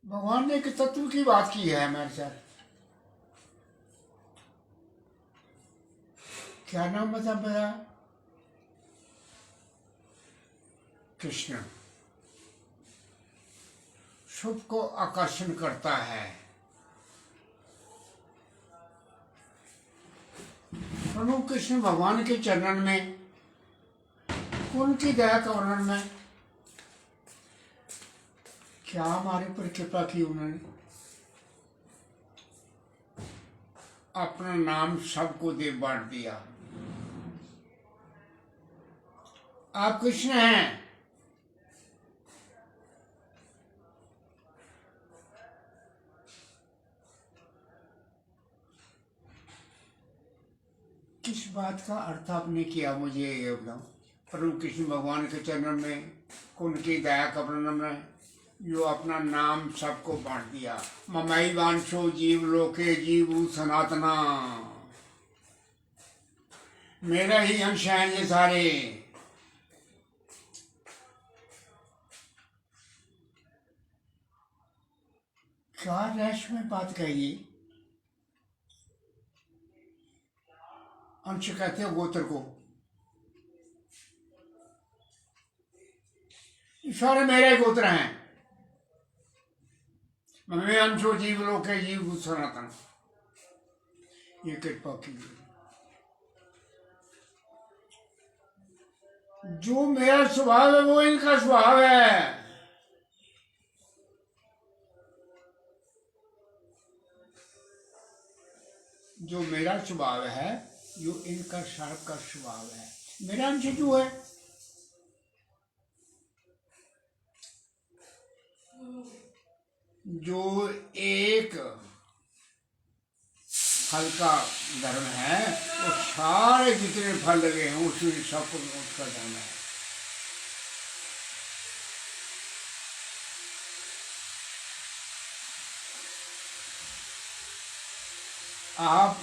भगवान ने एक तत्व की बात की है हमारे साथ। क्या नाम बता मेरा? कृष्ण शुभ को आकर्षण करता है। प्रभु कृष्ण भगवान के चरणन में, उनकी दया का वर्णन में क्या हमारे पर कृपा की उन्होंने। अपना नाम सबको दे बांट दिया। आप कृष्ण हैं, किस बात का अर्थ आपने किया मुझे ये बताओ। प्रभु कृष्ण भगवान के चरण में, उनकी दया का वर्णन में जो अपना नाम सबको बांट दिया। ममई वांछो जीव लोके जीव सनातना, मेरा ही अंश हैं ये सारे। क्या रहस्य में बात कही। अंश कहते हो गोत्र को, सारे मेरे गोत्र हैं। मम्मी अंशो जीव लोके जीव सनातन, ये कृपा की। जो मेरा स्वभाव है वो इनका स्वभाव है। जो मेरा स्वभाव है, जो इनका सब का स्वभाव है। मेरा अंश जो है, जो एक फल का धर्म है, वो सारे जितने फल लगे हैं उसी सब उसका धर्म है। आप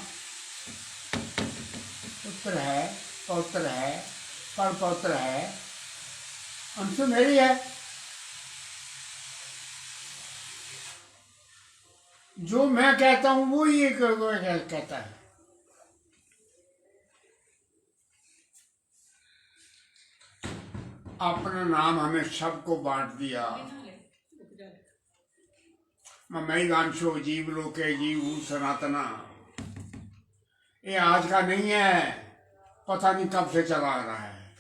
पुत्र है, पौत्र है, पर पौत्र है, अंश मेरी है। जो मैं कहता हूं वो ये कहता है। अपना नाम हमें सबको बांट दिया। ममई वांछो जीव लोके जीव सनातना, ये आज का नहीं है, पता नहीं कब से चला आ रहा है।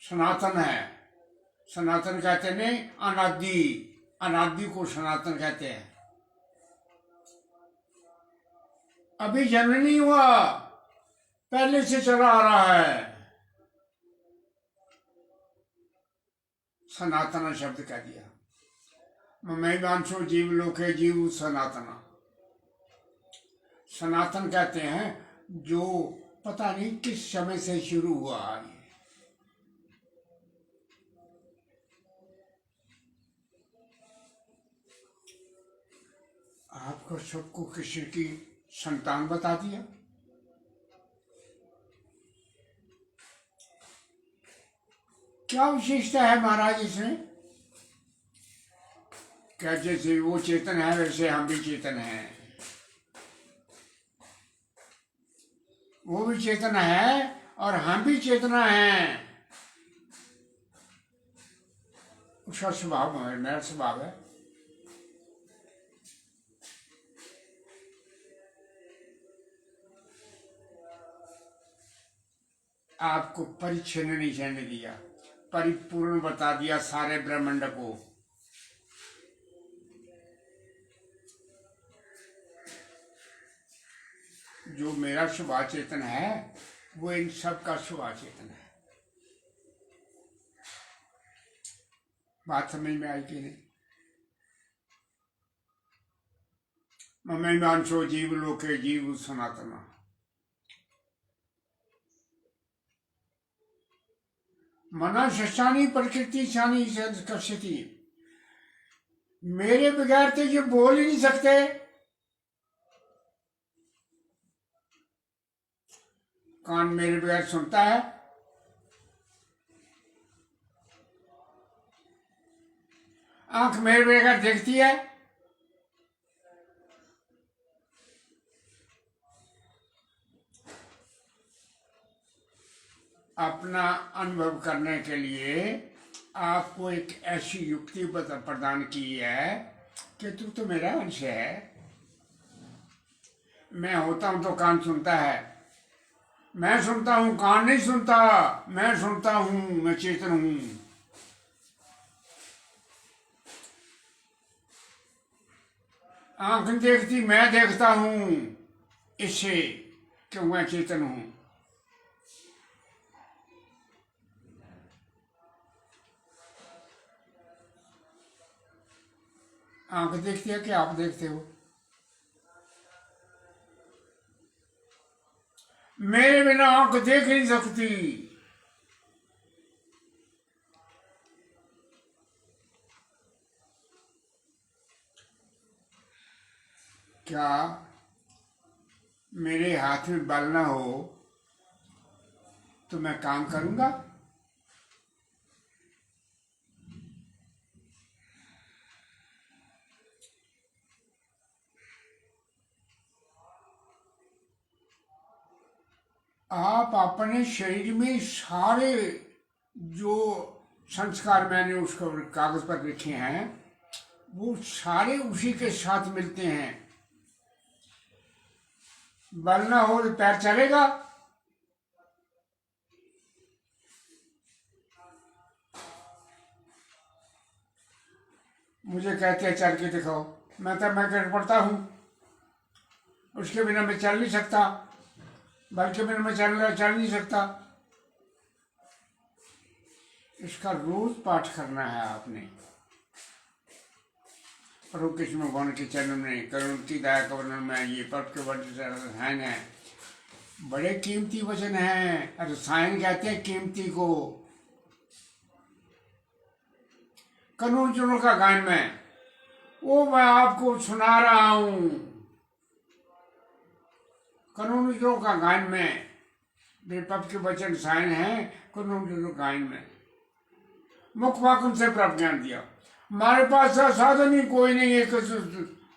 सनातन है। सनातन कहते नहीं, अनादि, अनादि को सनातन कहते हैं। अभी जन्म नहीं हुआ, पहले से चला आ रहा है। सनातन शब्द कह दिया। ममई वांछो जीव लोके जीव सनातना। सनातन कहते हैं जो पता नहीं किस समय से शुरू हुआ है। आपको सबको कृष्ण की संतान बता दिया। क्या विशेषता है महाराज इसमें? क्या जैसे वो चेतन है वैसे हम भी चेतन हैं। वो भी चेतन है और हम भी चेतना है। उसका स्वभाव है, मेरा स्वभाव है। आपको परिच्छिन्न नहीं रहने दिया, परिपूर्ण बता दिया सारे ब्रह्मांड को। जो मेरा स्वभाव चेतन है वो इन सब का स्वभाव चेतन है। बात समझ में आई कि नहीं? ममई वांछो जीव लोके जीव सनातना, मना शशानी प्रकृति शानी कश्यति। मेरे बगैर तो ये बोल ही नहीं सकते। कान मेरे बगैर सुनता है, आंख मेरे बगैर देखती है? अपना अनुभव करने के लिए आपको एक ऐसी युक्ति प्रदान की है कि तू तो मेरा अंश है। मैं होता हूं तो कान सुनता है, मैं सुनता हूं, कान नहीं सुनता। मैं सुनता हूं, मैं चेतन हूं। आंख नहीं देखती, मैं देखता हूं, इससे कि मैं चेतन हूं। आंख देखती है कि आप देखते हो? मेरे बिना आंख देख नहीं सकती। क्या मेरे हाथ में बल ना हो तो मैं काम करूंगा? आप अपने शरीर में सारे जो संस्कार मैंने उसको कागज पर लिखे हैं वो सारे उसी के साथ मिलते हैं। बल ना हो तो पैर चलेगा? मुझे कहते हैं चल के दिखाओ, मैं तो मैं कर पड़ता हूँ, उसके बिना मैं चल नहीं सकता, बल के बिना मैं चल नहीं सकता। इसका रोज पाठ करना है आपने। प्रभु कृष्ण भगवान के चरण में करुणती दया का वर्णन में ये पद के बड़े रसायन है, बड़े कीमती वचन है। रसायन कहते हैं कीमती को। कानून चुनों का गान में वो मैं आपको सुना रहा हूं। कानून चुनों का गान में पद के वचन रसायन है। कानून चुनों गायन में मुख वाकुन से प्राप्त ज्ञान दिया। हमारे पास साधन ही कोई नहीं है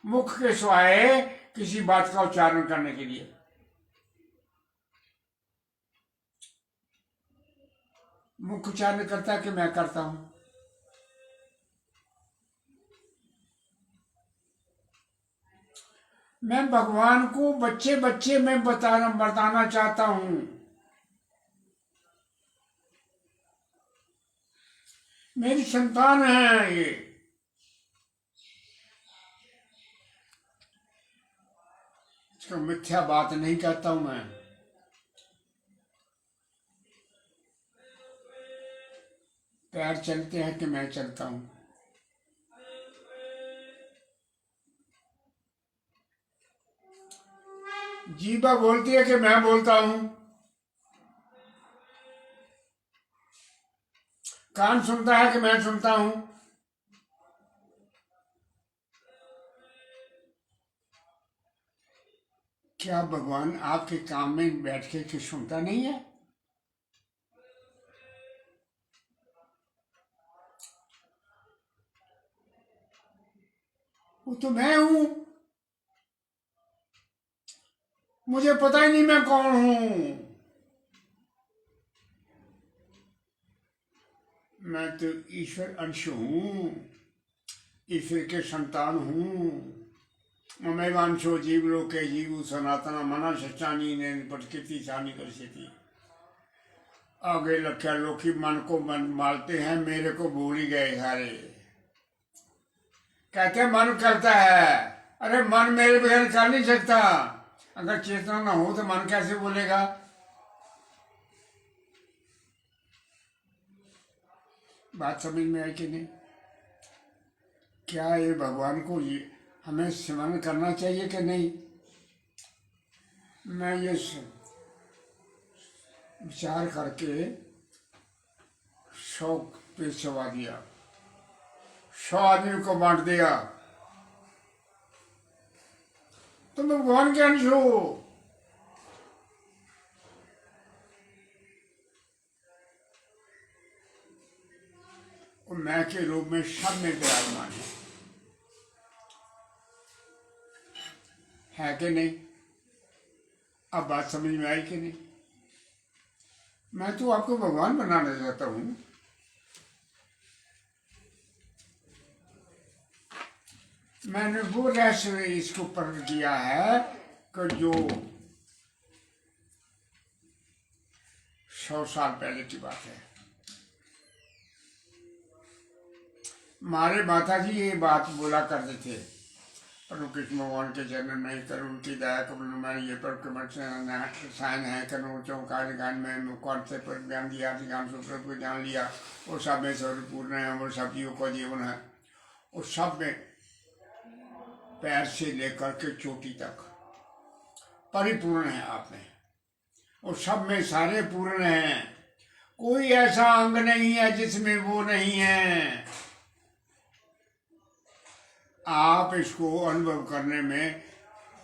मुख के सिवाय किसी बात का उच्चारण करने के लिए। मुख उच्चारण करता है कि मैं करता हूं। मैं भगवान को बच्चे बच्चे में बताना चाहता हूं। मेरी संतान है ये। इसको मिथ्या बात नहीं कहता हूं मैं। पैर चलते हैं कि मैं चलता हूं। जीभा बोलती है कि मैं बोलता हूं। कान सुनता है कि मैं सुनता हूं। क्या भगवान आपके काम में बैठ के सुनता नहीं है? वो तो मैं हूं। मुझे पता ही नहीं मैं कौन हूं। मैं तो ईश्वर अंश हूं, ईश्वर के संतान हूं। ममेवांशो जीवलोके जीव सनातना मना सच्चानी ने प्रकृति सानी कर। आगे लख्या लोकी मन को मारते हैं, मेरे को भूल ही गए सारे। कहते मन करता है। अरे मन मेरे बगैर कर नहीं सकता। अगर चेतना ना हो तो मन कैसे बोलेगा? बात समझ में आई कि नहीं? क्या ये भगवान को ये हमें स्मरण करना चाहिए कि नहीं? मैं ये विचार करके 100 पे सवा दिया, 100 आदमी को बांट दिया। तुम भगवान के अंश हो। और मैं के रूप में सब में विराजमान है कि नहीं? अब बात समझ में आई कि नहीं? मैं तो आपको भगवान बनाना चाहता हूँ। मैंने वो रहस्य इसको प्रकट किया है कि जो 100 साल पहले की बात है। हमारे माता जी ये बात बोला करते थे, प्रभु कृष्ण भगवान के जन्म में कर उनकी दया कबल में ये पर साइन है करो चौकार ज्ञान में कौन से पर ज्ञान दिया ज्ञान सूत्र को जान लिया, वो सब में सर्वपूर्ण है, वो सब जीवों का जीवन है, वो सब में पैर से लेकर के चोटी तक परिपूर्ण है आप में, और सब में सारे पूर्ण हैं। कोई ऐसा अंग नहीं है जिसमें वो नहीं है। आप इसको अनुभव करने में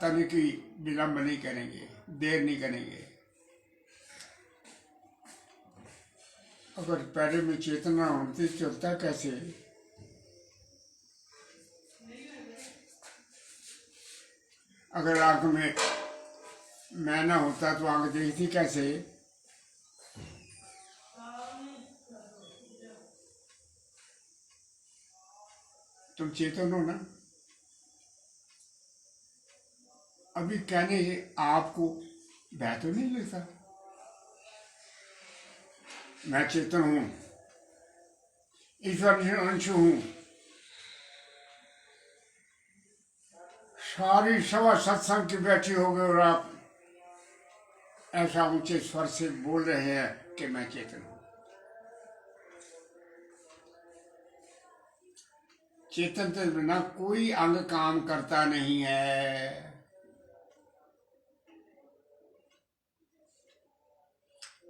तनिक की विलंब नहीं करेंगे, देर नहीं करेंगे। अगर पहले में चेतना होती चलता कैसे? अगर आंख में मैं ना होता तो आंख देखती कैसे? तुम चेतन हो ना। अभी कहने से आपको भय तो नहीं लगता? मैं चेतन हूं, ईश्वर अंश हूं। सारी सभा सत्संग की बैठी हो गई और आप ऐसा ऊंचे स्वर से बोल रहे हैं कि मैं चेतन हूं। चेतन के बिना कोई अंग काम करता नहीं है।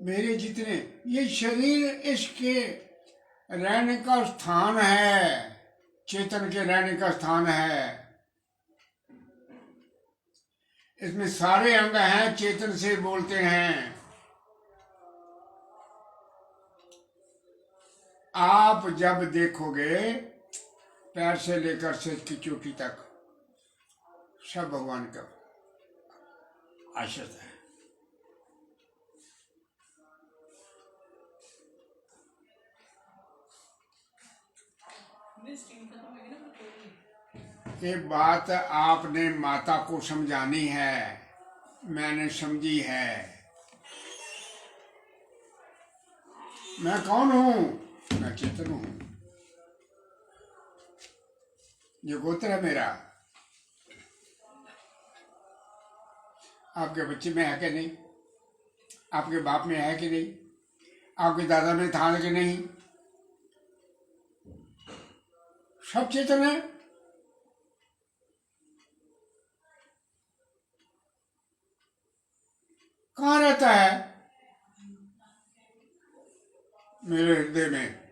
मेरे जितने ये शरीर इसके रहने का स्थान है, चेतन के रहने का स्थान है। इसमें सारे अंग हैं, चेतन से बोलते हैं। आप जब देखोगे पैर से लेकर सिर की चोटी तक सब भगवान का आश्रित है। ये बात आपने माता को समझानी है, मैंने समझी है। मैं कौन हूं? मैं चेतन हूं। ये गोत्र है मेरा। आपके बच्चे में है कि नहीं? आपके बाप में है कि नहीं? आपके दादा में था कि नहीं? सब चेतन है। कहाँ रहता है? मेरे हृदय में।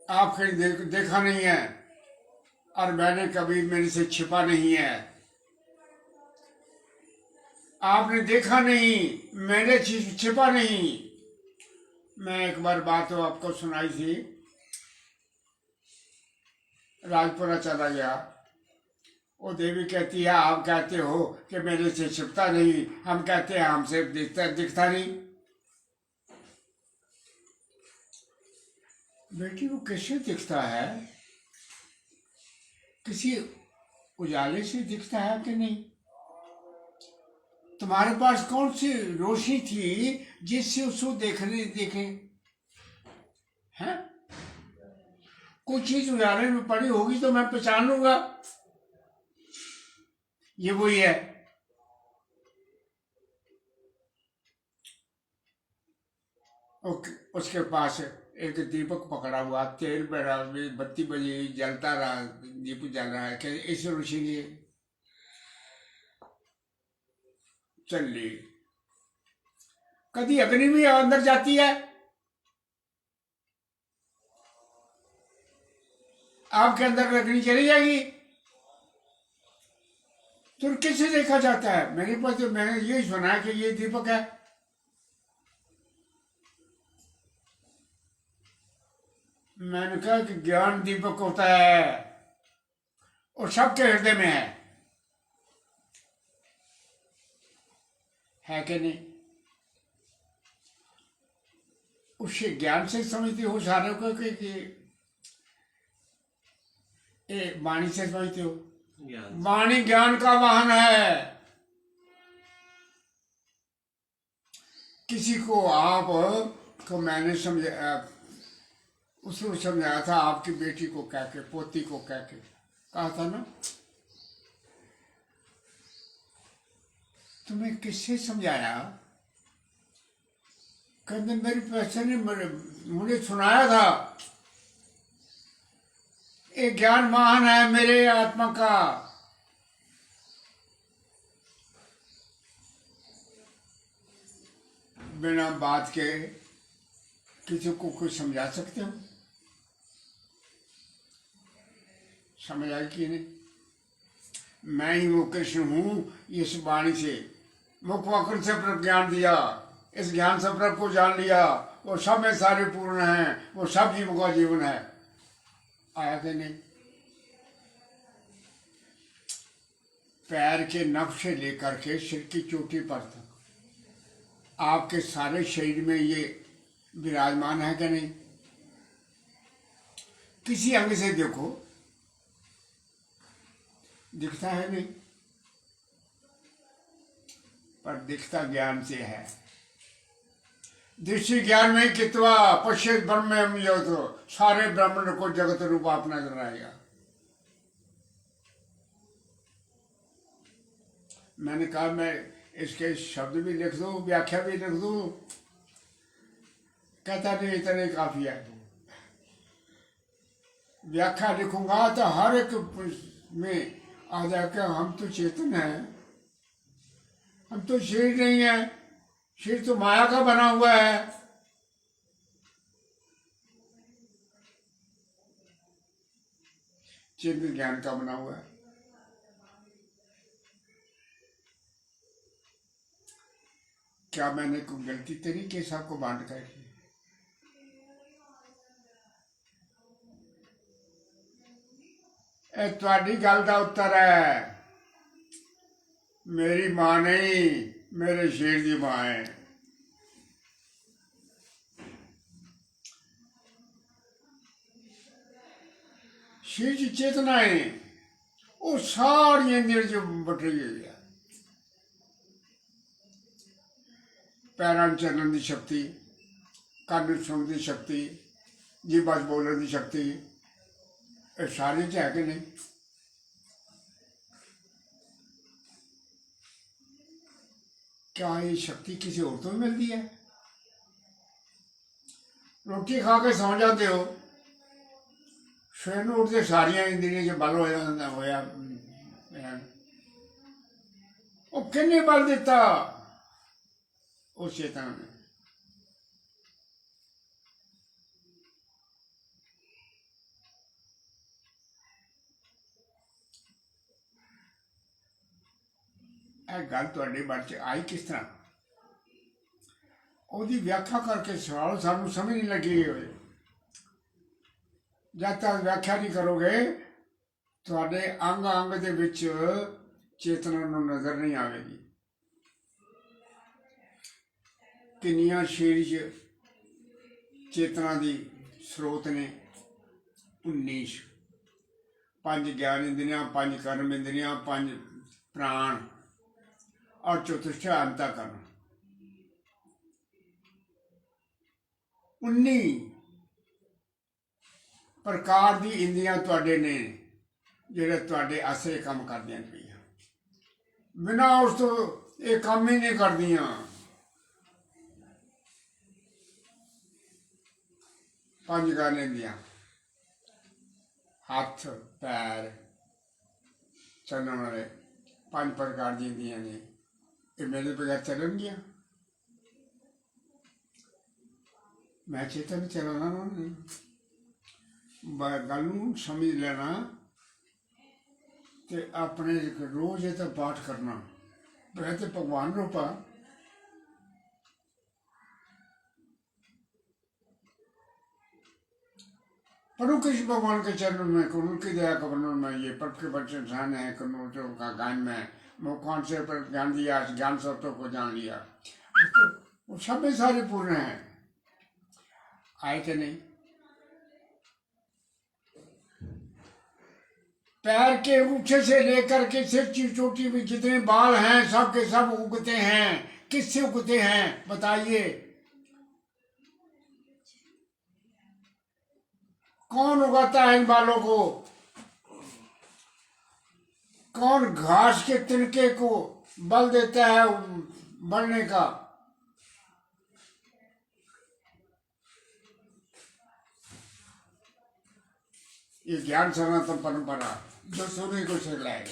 आप कहीं देखा नहीं है और मैंने कभी मेरे से छिपा नहीं है। आपने देखा नहीं, मैंने छिपा नहीं। मैं एक बार बात तो आपको सुनाई थी, राजपुरा चला गया। वो देवी कहती है आप कहते हो कि मेरे से छिपता नहीं, हम कहते हैं हमसे दिखता नहीं। बेटी वो कैसे दिखता है? किसी उजाले से दिखता है कि नहीं? तुम्हारे पास कौन सी रोशनी थी जिससे उसको देखे हैं? कोई चीज उजाले में पड़ी होगी तो मैं पहचान लूंगा ये वही है। उसके पास एक दीपक पकड़ा हुआ, तेल पे बत्ती बजी, जलता रहा, दीप जल रहा है कि इस रोशनी चल ली। कभी अग्नि भी अंदर जाती है? आपके अंदर अग्नि चली जाएगी तो कैसे देखा जाता है? मेरे पास तो मैंने यही सुना है कि ये दीपक है। मैंने कहा कि ज्ञान दीपक होता है और सबके हृदय में है कि नहीं? उससे ज्ञान से समझते हो सारे को कि वाणी से समझते हो? वाणी ज्ञान का वाहन है। किसी को आप को मैंने समझा, उसको समझाया था, आपकी बेटी को कह के, पोती को कह के कहा था ना, तुम्हें किससे समझाया? कहते मेरी पैसे ने मुझे सुनाया था। एक ज्ञान महान है मेरे आत्मा का। बिना बात के किसी को कुछ समझा सकते हो? समझ आई कि नहीं? मैं ही वो कृष्ण हूँ, इस वाणी से मुख वक्र से ज्ञान दिया, इस ज्ञान से प्रभु को जान लिया, वो सब में सारे पूर्ण हैं, वो सब जीवों का जीवन है। आया कि नहीं? पैर के नख से लेकर के सिर की चोटी पर तक आपके सारे शरीर में ये विराजमान है कि नहीं? किसी अंग से देखो, दिखता है नहीं, पर दिखता ज्ञान से है। दृष्टि ज्ञान में कितवा पश्चित ब्रह्म में हम यो तो सारे ब्राह्मण को जगत रूप आप नजर आएगा। मैंने कहा मैं इसके शब्द भी लिख दूं, व्याख्या भी लिख दूं। कहता नहीं इतने काफी है। व्याख्या लिखूंगा तो हर एक में आ जाकर हम तो चेतन है, हम तो शरीर नहीं है, शरीर तो माया का बना हुआ है। चिन्ह ज्ञान का बना हुआ है। क्या मैंने कोई गलती तरीके से आपको बांट कर की? ਤੁਹਾਡੀ ਗੱਲ ਦਾ उत्तर है मेरी मां नहीं, मेरे शेर की मां है। शेर की चेतना है, वो सारी इंद्रिय जो बटी हुई है। पैरां चलने की शक्ति, ਕੰਨ ਸੁਣਨ ਦੀ शक्ति, जीभा बोलने की शक्ति, ये सारी तो है कि नहीं? क्या ये शक्ति किसी और को मिलती है? रोटी खा के सौ जाते हो, सवेर उठते सारिया इंद्रियां जो बल होया वो किन्ने बल दिता उस चेतना ने? गल तुहाडे मन च आई किस तरह? ਉਹਦੀ व्याख्या करके सवाल सानू समझ नहीं लगी हुई। जब तक व्याख्या नहीं करोगे ਤੁਹਾਡੇ अंग अंग ਦੇ ਵਿੱਚ चेतना ਨੂੰ नजर नहीं आएगी। किन्नियां शरीर च चेतना दी स्रोत ने 19, 5 ज्ञान इंद्रियां, 5 कर्म इंद्रियां, 5 प्राण और चतुष्ट अंतःकरण। 19 प्रकार दी इंद्रियां तुहाडे ने ਜਿਹੜੇ ਤੁਹਾਡੇ ਆਸਰੇ ਕੰਮ ਕਰਦੀਆਂ ਪਈਆਂ। बिना उस तो ये काम ही नहीं करदियां। पंज ज्ञान इंद्रियां, हाथ पैर चलने वाले 5 प्रकार दी इंद्रियां ने, ये मेरे बगैर चलनगियां? मैं चेतन चलाना नहीं। गल नूं समझ लेना ते अपने रोज ये तो पाठ करना। मैं तो भगवान रूपा प्रभु कृष्ण भगवान के चरणों में, करुण की दया कवनों में, ये प्रभु के बच्चे इंसान है, कन्नौजों का गान में वो कौन से पर ज्ञान दिया, ज्ञान शब्दों को जान लिया, तो वो सब में सारे पूर्ण हैं, आए कि नहीं। पैर के ऊंचे से लेकर के सिर की चोटी में जितने बाल हैं सब के सब उगते हैं। किससे उगते हैं बताइए? कौन उगाता है इन बालों को? कौन घास के तिनके को बल देता है बढ़ने का? ये ज्ञान सनातन परंपरा जो सूर्य को सिखलाएगा।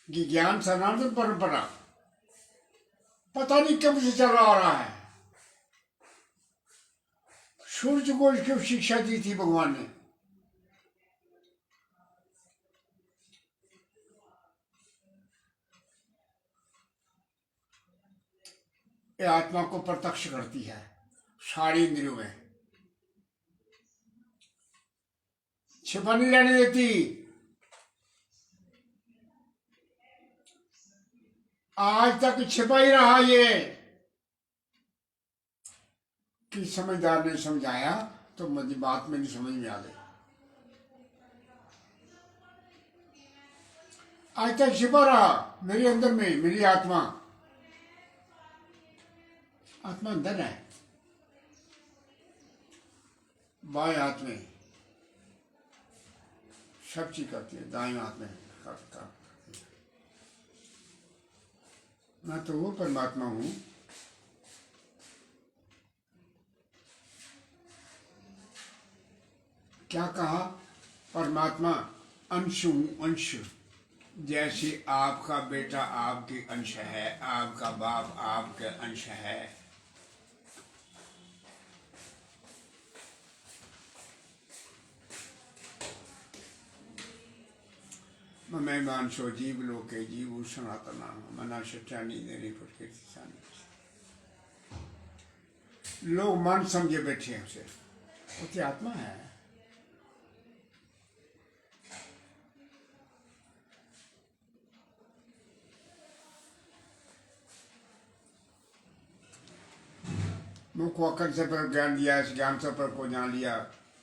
ये ज्ञान सनातन परंपरा पता नहीं कब से चला आ रहा है। सूर्य को इसकी शिक्षा दी थी भगवान ने। ये आत्मा को प्रत्यक्ष करती है सारी इंद्रियों में, छिपा नहीं रहने देती। आज तक छिपा ही रहा ये कि समझदार ने समझाया तो मुझे बात में नहीं समझ में आ गई। आज तक छिपा रहा मेरे अंदर में। मेरी आत्मा अंदर है, बाएं हाथ में सब चीज करती है, दाएं हाथ में करती है। मैं तो वो परमात्मा हूं। क्या कहा? परमात्मा अंश हूं, अंश। जैसे आपका बेटा आपके अंश है, आपका बाप आपके अंश है, मैं मानसो जीव लोके जीव सनातना मना सच्चानी देरी प्रकृति। लोग मन समझे बैठे हैं उसे, उसकी आत्मा है। मुख वाकर से पर ज्ञान दिया, इस ज्ञान से पर को जान लिया।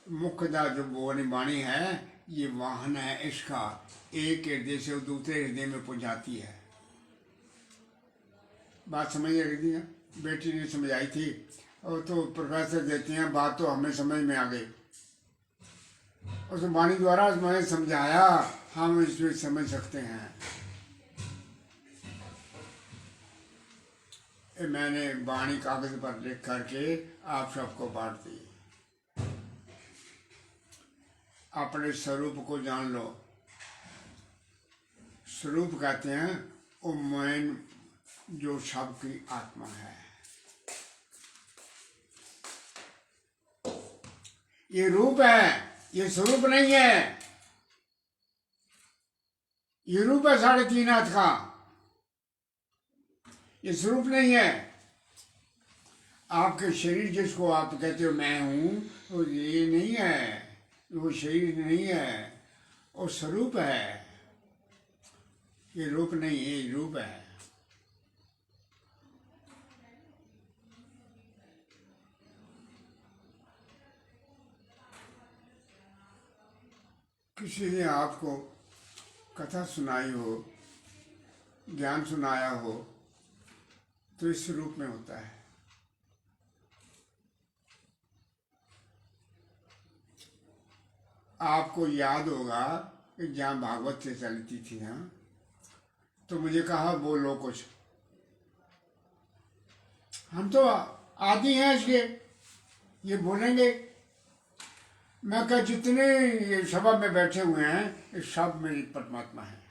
मुख्य का जो बोली वाणी है ये वाहन है इसका, एक हृदय से दूसरे हृदय में पहुंचाती है। बात समझ रही थी, बेटी ने समझाई थी और तो प्रोफेसर देते हैं बात तो हमें समझ में आ गई। उस वाणी द्वारा मैंने समझाया, हम इसमें समझ सकते हैं। मैंने वाणी कागज पर लिख करके आप सबको बांट दी। अपने स्वरूप को जान लो। स्वरूप कहते हैं वो मैन जो सबकी आत्मा है। ये रूप है, ये स्वरूप नहीं है। ये रूप है 3.5 हाथ का, ये स्वरूप नहीं है। आपके शरीर जिसको आप कहते हो मैं हूं, तो ये नहीं है, वो शरीर नहीं है, वो स्वरूप है। ये रूप नहीं, ये रूप है। किसी ने आपको कथा सुनाई हो, ज्ञान सुनाया हो, तो इस रूप में होता है। आपको याद होगा कि जहाँ भागवत से चलती थी ना, तो मुझे कहा बोलो कुछ। हम तो आदि हैं इसके, ये बोलेंगे। मैं कहा जितने ये सभा में बैठे हुए हैं ये सब मेरी परमात्मा है।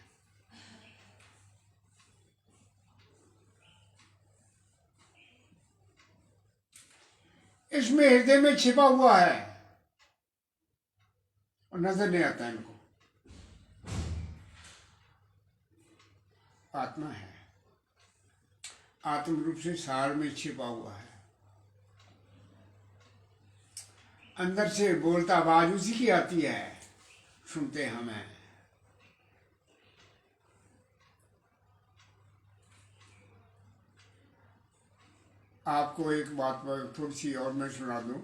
इसमें हृदय में छिपा हुआ है और नजर नहीं आता इनको। आत्मा है, आत्म रूप से सार में छिपा हुआ है। अंदर से बोलता आवाज उसी की आती है, सुनते हमें। आपको एक बात पर थोड़ी सी और मैं सुना दूं।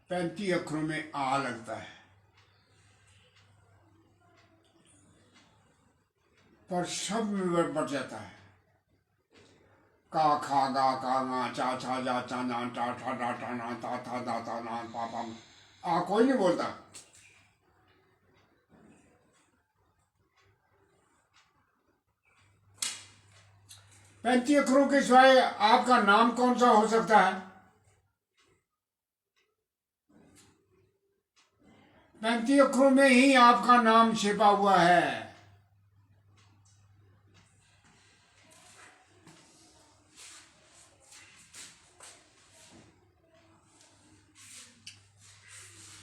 35 अक्षरों में आ लगता है, पर सब में बढ़ जाता है। का खा गा का गा चा छा जा चा ना टा ठा डा टा ना ता था दा ता ना पा पा। आ कोई नहीं बोलता। पैंतीस अक्षरों के सिवाय आपका नाम कौन सा हो सकता है? 35 अक्षरों में ही आपका नाम छिपा हुआ है।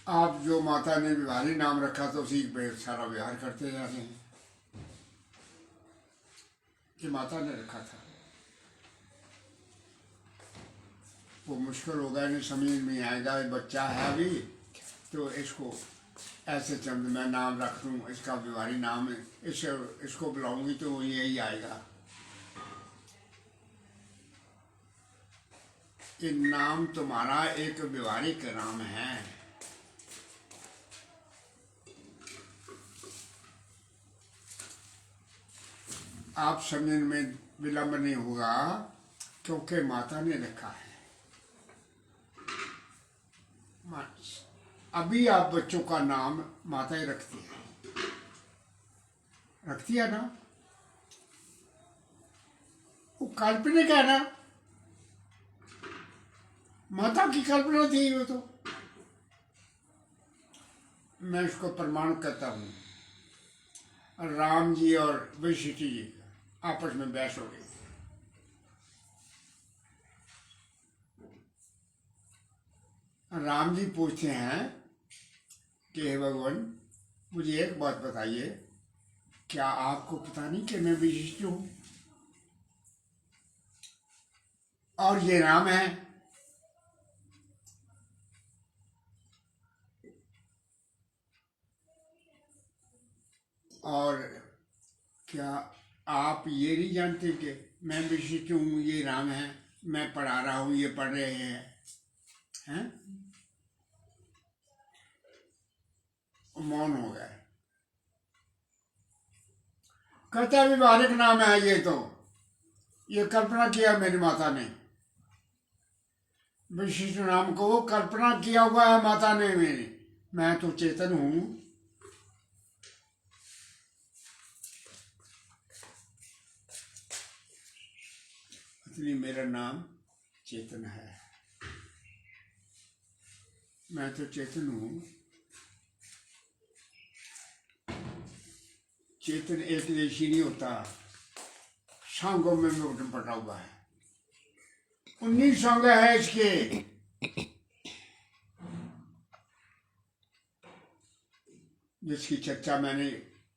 आप जो माता ने व्यवहारी नाम रखा तो उसी पे सारा व्यवहार करते जा रहे हैं। कि माता ने रखा था वो मुश्किल होगा, नहीं समझ में आएगा। बच्चा है अभी तो इसको ऐसे चंद मैं नाम रख दूँ, इसका व्यवहारी नाम है, इसको बुलाऊंगी तो वो यही आएगा। कि नाम तुम्हारा एक व्यवहारिक नाम है। आप समझने में विलंब नहीं होगा क्योंकि माता ने रखा है। अभी आप बच्चों का नाम माता ही रखती है ना। वो काल्पनिक है ना, माता की कल्पना थी वो तो। मैं इसको प्रमाण करता हूँ। राम जी और वशिष्ठी जी आपस में बहस हो गई। राम जी पूछते हैं कि हे भगवान, मुझे एक बात बताइए, क्या आपको पता नहीं कि मैं विशिष्ट हूँ और ये राम है? और क्या आप ये नहीं जानते कि मैं विशिष्ट हूँ, ये राम है, मैं पढ़ा रहा हूँ, ये पढ़ रहे हैं? मौन हो गए। कहता व्यवहारिक नाम है ये कल्पना किया मेरी माता ने। विशिष्ट नाम को कल्पना किया हुआ है माता ने मेरी। मैं तो चेतन हूं। इसलिए मेरा नाम चेतन है। मैं तो चेतन हूं। चेतन एक देशी नहीं होता, सांगों में पटा हुआ है। 19 संग है इसके। जिसकी चर्चा मैंने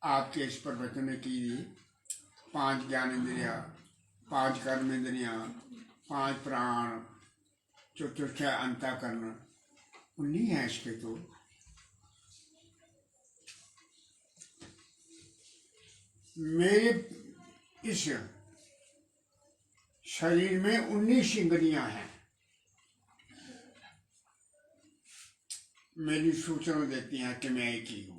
आपके इस प्रवचन में की थी। 5 ज्ञान इंद्रिया, 5 कर्म इंद्रिया, 5 प्राण, चतुर्थ अंतःकरण, 19 है इसके तो। मेरे इस शरीर में 19 इंद्रियां हैं। मेरी सूचना देती हैं कि मैं एक ही हूं।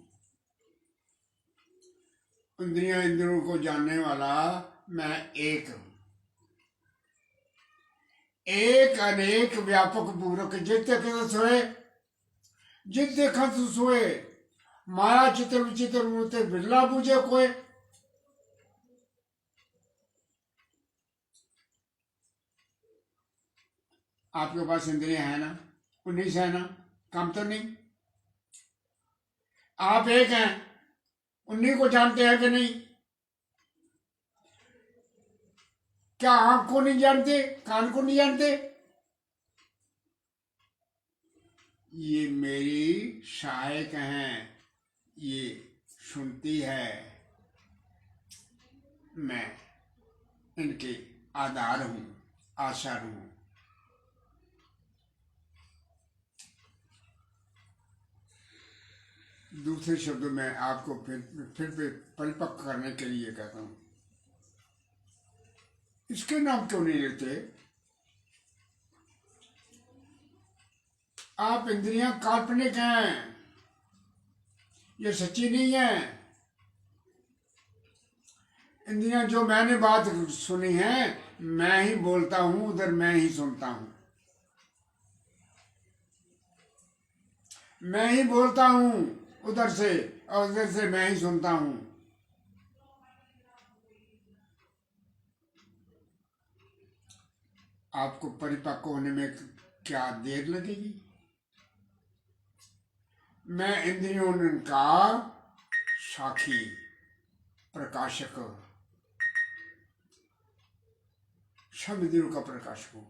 इंद्रियों को जानने वाला मैं एक हूं। एक अनेक व्यापक पूरक जित सोए, जित देखा तो सोए, माया चित्र विचित्र मूर्ति बिरला पूजे कोई। आपके पास इंद्रियां है ना, 19 है ना, कम तो नहीं। आप एक हैं, 19 को जानते हैं कि नहीं? क्या आंख को नहीं जानते, कान को नहीं जानते? ये मेरी सहायक हैं, ये सुनती है, मैं इनके आधार हूं, आशा हूं। दूसरे शब्दों में आपको फिर परिपक्व करने के लिए कहता हूँ, इसके नाम क्यों नहीं लेते आप? इंद्रियां काल्पनिक हैं, ये सच्ची नहीं है। इंद्रियां, जो मैंने बात सुनी है, मैं ही बोलता हूं, उधर मैं ही सुनता हूं, मैं ही बोलता हूं उधर से, और उधर से मैं ही सुनता हूं। आपको परिपक्व होने में क्या देर लगेगी? मैं इंद्रियों का साक्षी, प्रकाशक, सब इंद्रियों का प्रकाशक हूं।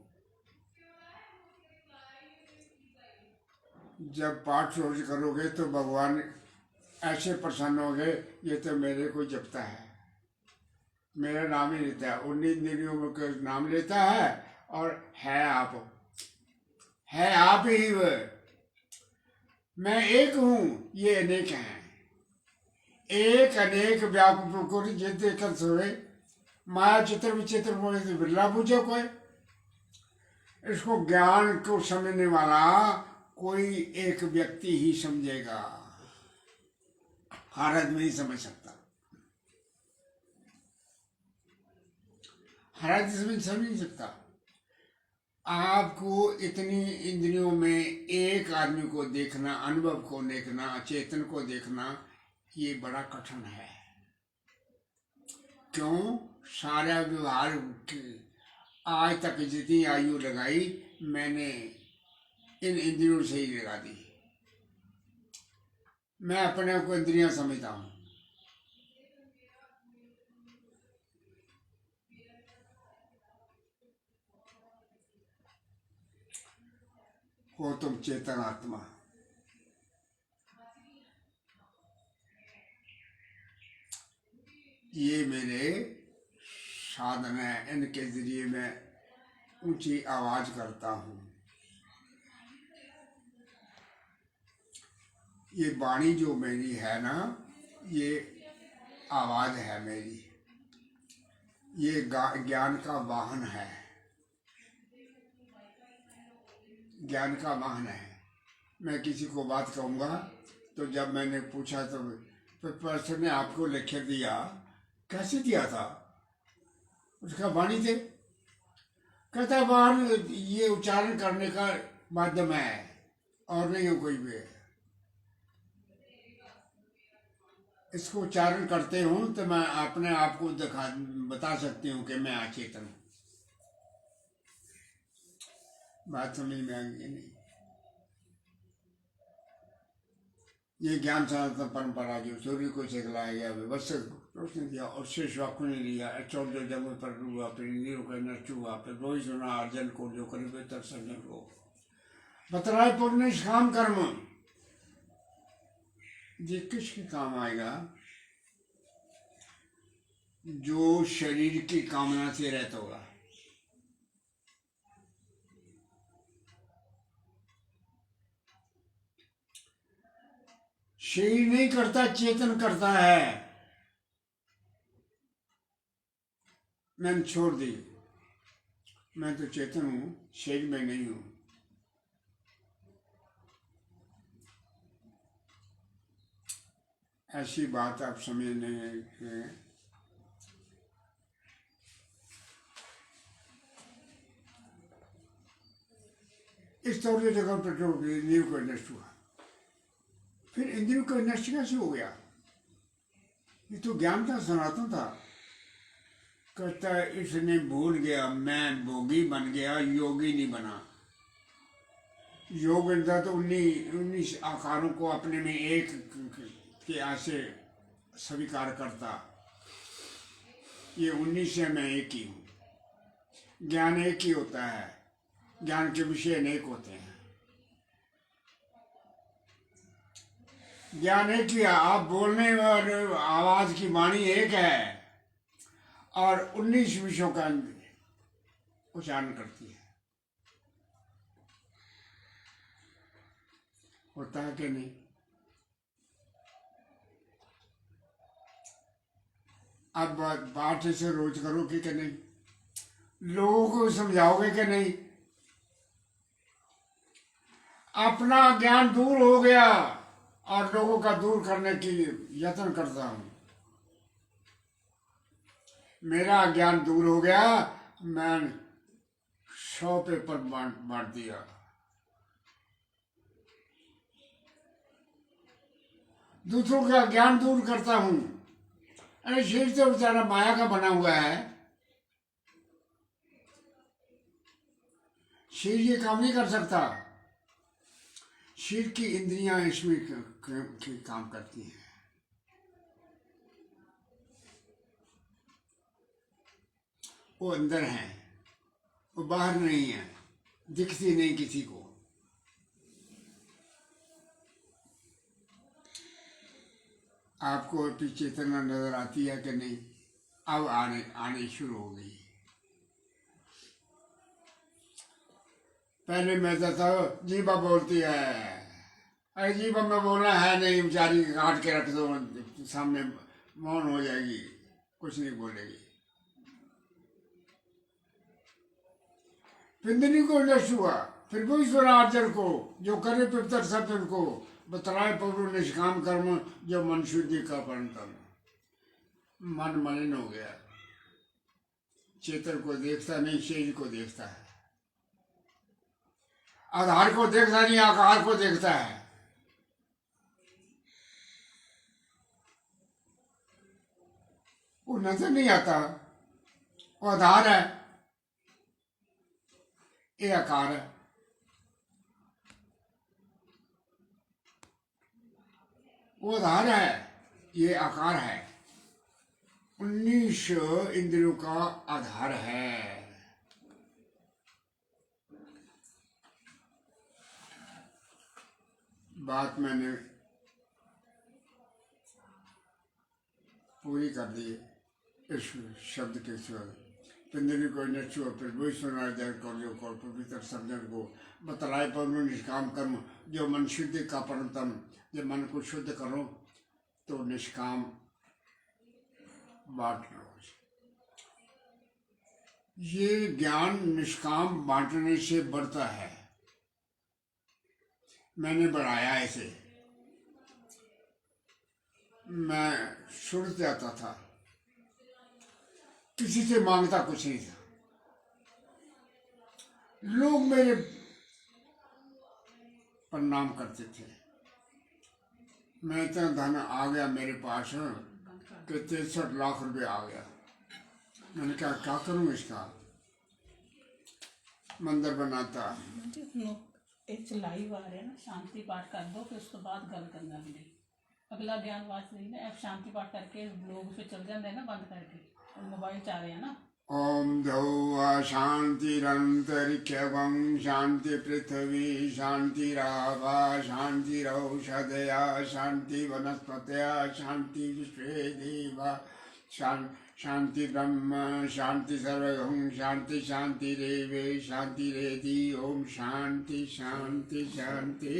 जब पाठ रोज करोगे तो भगवान ऐसे प्रसन्न हो गए, ये तो मेरे को जपता है, मेरा नाम ही लेता है, उन्हीं इंद्रियों का नाम लेता है, और है आप ही वह। मैं एक हूं, ये अनेक हैं, एक अनेक व्यापक जित कर सोए, माया चित्र विचित्र मोहे तो बिरला पूछे कोई। इसको ज्ञान को समझने वाला कोई एक व्यक्ति ही समझेगा, हर आदमी नहीं समझ सकता, हर आदमी समझ नहीं सकता। आपको इतनी इंद्रियों में एक आदमी को देखना, अनुभव को देखना, चेतन को देखना, ये बड़ा कठिन है। क्यों? सारा व्यवहार आज तक जितनी आयु लगाई मैंने इन इंद्रियों से ही लगा दी। मैं अपने को इंद्रियां समझता हूं। हो तुम चेतन आत्मा। ये मेरे साधन है, इनके जरिए मैं ऊंची आवाज करता हूं। ये वाणी जो मेरी है ना, ये आवाज है मेरी, ये ज्ञान का वाहन है, ज्ञान का वाहन है। मैं किसी को बात कहूँगा तो जब मैंने पूछा तो पर्सन ने आपको लिख दिया, कैसे दिया था? उसका वाणी थे, कहता वाहन ये उच्चारण करने का माध्यम है और नहीं हो कोई भी। इसको उच्चारण करते हूँ तो मैं अपने आप को बता सकती हूँ कि मैं अचेतन हूँ। बात समझ में आ गई नहीं? ये ज्ञान सनातन परंपरा जो सूर्य को सिखलाया गया, व्यवस्था रोशनी दिया और शेष वाक्यों ने लिया, चौदह जब पर हुआ, फिर इंद्रियों का नष्ट हुआ, फिर वही सुना अर्जन को जो करे बेहतर सर्जन को बतलाए पुण्य निष्काम कर्म। ये किसके काम आएगा? जो शरीर की कामना से रहता होगा। शरीर नहीं करता, चेतन करता है। मैंने छोड़ दी, मैं तो चेतन हूं, शरीर में नहीं हूं। ऐसी बात आप समझ नहीं। इस तरह की जगह पर इंद्रियों को नष्ट हुआ। फिर इंद्रियों को नष्ट कैसे हो गया? ये तो ज्ञान था, सनातन था। कहता है इसने भूल गया, मैं भोगी बन गया, योगी नहीं बना। योग था तो 19 आकारों को अपने में एक के आशे स्वीकार करता। ये 19 से मैं एक ही हूँ। ज्ञान एक ही होता है, ज्ञान के विषय अनेक होते हैं। ज्ञान एक ही है, आप बोलने और आवाज की वाणी एक है और 19 विषयों का उच्चारण करती है। होता है कि नहीं? अब बात इसे रोज करोगे कि नहीं, लोगों को समझाओगे कि नहीं। अपना ज्ञान दूर हो गया और लोगों का दूर करने की यत्न करता हूं। मेरा ज्ञान दूर हो गया, मैं 100 पेपर बांट दिया। दूसरों का ज्ञान दूर करता हूं। अरे शरीर तो बेचारा माया का बना हुआ है, शरीर ये काम नहीं कर सकता। शरीर की इंद्रियां इसमें काम करती हैं। वो अंदर है, वो बाहर नहीं है, दिखती नहीं किसी को। आपको चेतना नजर आती है कि नहीं? अब आने शुरू हो गई। पहले मैं था जीबा बोलती है, अरे जीबा में बोलना है नहीं, बेचारी काट के रख दो, सामने मौन हो जाएगी, कुछ नहीं बोलेगी। पिंडनी को नष्ट हुआ, फिर वो ईश्वरार्जन को जो करे पितर सज्जन को बतलाए प्रभु निष्काम कर्म जो मन शुद्धि का परिणाम। मन मलिन हो गया, चेतन को देखता नहीं, शरीर को देखता है। आधार को देखता नहीं, आकार को देखता है। वो नजर नहीं आता, वो आधार है, ये आकार है। वो आधार है, ये आकार है। 19 इंद्रियों का आधार है। बात मैंने पूरी कर दी इस शब्द के स्वर। पिंडली को नचो फिर वही सुना जय कर जो कर पवित्र सज्जन को बतलाए पर निष्काम कर्म जो मन शुद्धि का परमतम। जब मन को शुद्ध करो तो निष्काम बांट लो। ये ज्ञान निष्काम बांटने से बढ़ता है। मैंने बढ़ाया इसे। मैं शुरू से आता था, किसी से मांगता कुछ नहीं था। लोग मेरे प्रणाम करते थे। मैं इतना धन आ गया मेरे पास कि 63 लाख रुपए आ गया। मैंने कहा क्या करूं इसका, मंदिर बनाता। एक लाइव आ रहे हैं ना, शांति पाठ कर दो फिर उसके बाद गल करना भी अगला ज्ञान वास्ते नहीं ना। अब शांति पाठ करके लोग फिर चल जाते हैं ना बंद करके, और मोबाइल चा रहे हैं ना। ओम द्यौः शान्तिरन्तरिक्षं शांति पृथ्वी शान्तिरावा शान्तिरौषधया शान्ति वनस्पतयः शान्ति विश्वे देवा शांति ब्रह्म शांति सर्वगं शांति शांतिरेवे शांतिरेधि। ओम शांति शांति शांति।